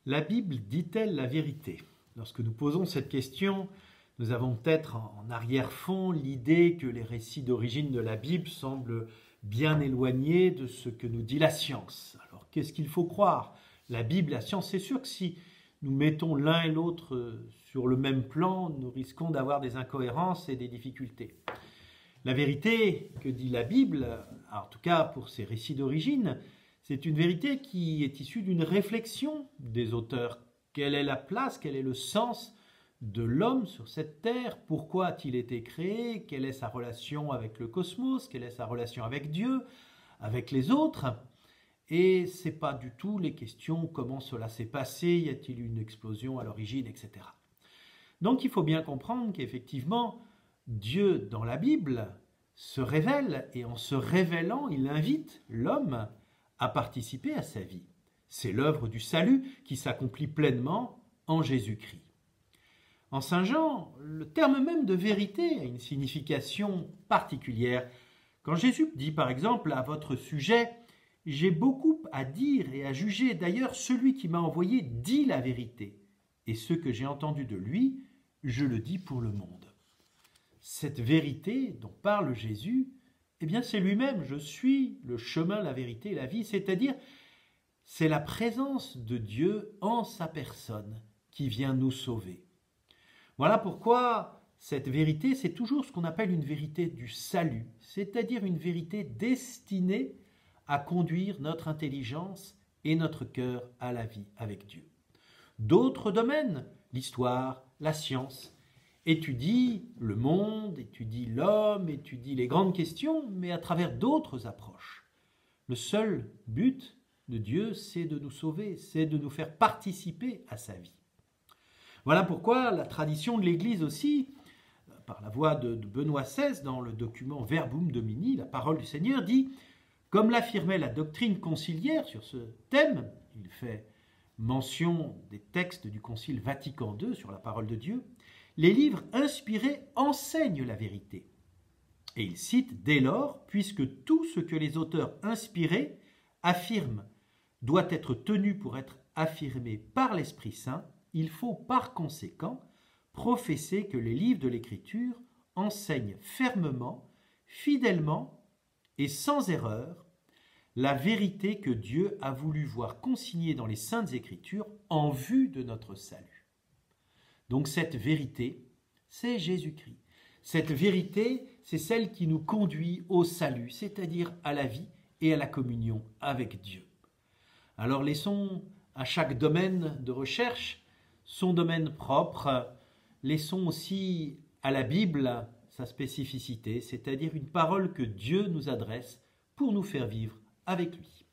La Bible dit-elle la vérité? Lorsque nous posons cette question, nous avons peut-être en arrière-fond l'idée que les récits d'origine de la Bible semblent bien éloignés de ce que nous dit la science. Alors qu'est-ce qu'il faut croire? La Bible, la science, c'est sûr que si nous mettons l'un et l'autre sur le même plan, nous risquons d'avoir des incohérences et des difficultés. La vérité que dit la Bible, en tout cas pour ces récits d'origine, c'est une vérité qui est issue d'une réflexion des auteurs. Quelle est la place, quel est le sens de l'homme sur cette terre? Pourquoi a-t-il été créé? Quelle est sa relation avec le cosmos? Quelle est sa relation avec Dieu, avec les autres? Et ce n'est pas du tout les questions comment cela s'est passé, y a-t-il eu une explosion à l'origine, etc. Donc il faut bien comprendre qu'effectivement, Dieu dans la Bible se révèle et en se révélant, il invite l'homme à participer à sa vie. C'est l'œuvre du salut qui s'accomplit pleinement en Jésus-Christ. En Saint Jean, le terme même de vérité a une signification particulière. Quand Jésus dit par exemple à votre sujet « J'ai beaucoup à dire et à juger, d'ailleurs celui qui m'a envoyé dit la vérité, et ce que j'ai entendu de lui, je le dis pour le monde. » Cette vérité dont parle Jésus, eh bien c'est lui-même, je suis le chemin, la vérité et la vie, c'est-à-dire c'est la présence de Dieu en sa personne qui vient nous sauver. Voilà pourquoi cette vérité, c'est toujours ce qu'on appelle une vérité du salut, c'est-à-dire une vérité destinée à conduire notre intelligence et notre cœur à la vie avec Dieu. D'autres domaines, l'histoire, la science, étudient le monde, étudient l'homme, étudient les grandes questions, mais à travers d'autres approches. Le seul but de Dieu, c'est de nous sauver, c'est de nous faire participer à sa vie. Voilà pourquoi la tradition de l'Église aussi, par la voix de Benoît XVI dans le document Verbum Domini, la parole du Seigneur, dit, comme l'affirmait la doctrine conciliaire sur ce thème, il fait mention des textes du Concile Vatican II sur la parole de Dieu, les livres inspirés enseignent la vérité. Et il cite dès lors, puisque tout ce que les auteurs inspirés affirment doit être tenu pour être affirmé par l'Esprit Saint, il faut par conséquent professer que les livres de l'Écriture enseignent fermement, fidèlement et sans erreur la vérité que Dieu a voulu voir consignée dans les Saintes Écritures en vue de notre salut. Donc cette vérité, c'est Jésus-Christ. Cette vérité, c'est celle qui nous conduit au salut, c'est-à-dire à la vie et à la communion avec Dieu. Alors laissons à chaque domaine de recherche son domaine propre, laissons aussi à la Bible sa spécificité, c'est-à-dire une parole que Dieu nous adresse pour nous faire vivre avec lui.